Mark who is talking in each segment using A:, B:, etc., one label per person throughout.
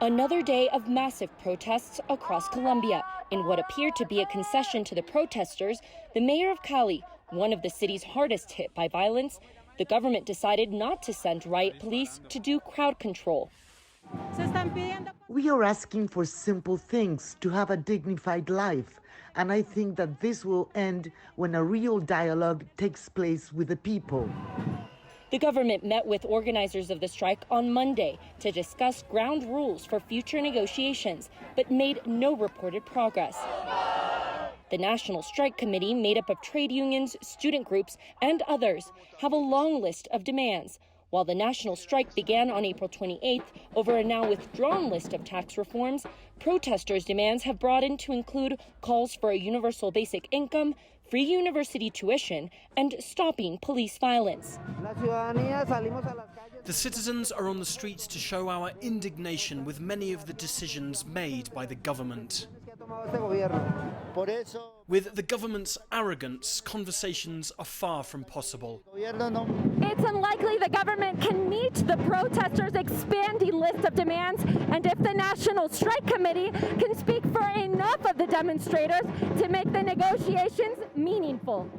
A: Another day of massive protests across Colombia. In what appeared to be a concession to the protesters, the mayor of Cali, one of the cities hardest hit by violence, the government decided not to send riot police to do crowd control.
B: We are asking for simple things, to have a dignified life. And I think that this will end when a real dialogue takes place with the people.
A: The government met with organizers of the strike on Monday to discuss ground rules for future negotiations, but made no reported progress. The National Strike Committee, made up of trade unions, student groups, and others, have a long list of demands. While the national strike began on April 28th over a now withdrawn list of tax reforms, protesters' demands have broadened to include calls for a universal basic income, free university tuition, and stopping police violence.
C: The citizens are on the streets to show our indignation with many of the decisions made by the government. With the government's arrogance, conversations are far from possible.
D: It's unlikely the government can meet the protesters' expanding list of demands, and if the National Strike Committee can speak for enough of the demonstrators to make the negotiations meaningful.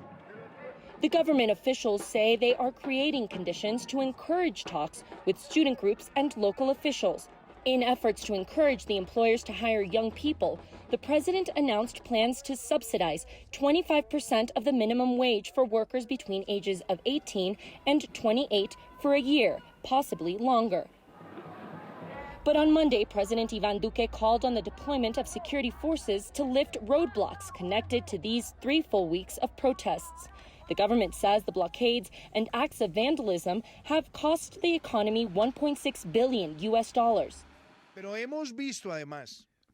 A: The government officials say they are creating conditions to encourage talks with student groups and local officials. In efforts to encourage the employers to hire young people, the president announced plans to subsidize 25% of the minimum wage for workers between ages of 18 and 28 for a year, possibly longer. But on Monday, President Iván Duque called on the deployment of security forces to lift roadblocks connected to these 3 full weeks of protests. The government says the blockades and acts of vandalism have cost the economy $1.6 billion.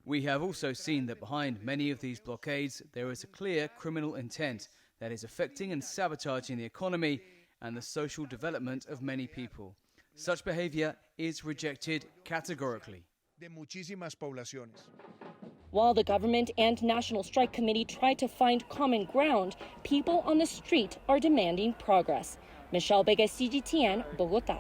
E: We have also seen that behind many of these blockades, there is a clear criminal intent that is affecting and sabotaging the economy and the social development of many people. Such behavior is rejected categorically.
A: While the government and National Strike Committee try to find common ground, people on the street are demanding progress. Michelle Begue, CGTN, Bogota.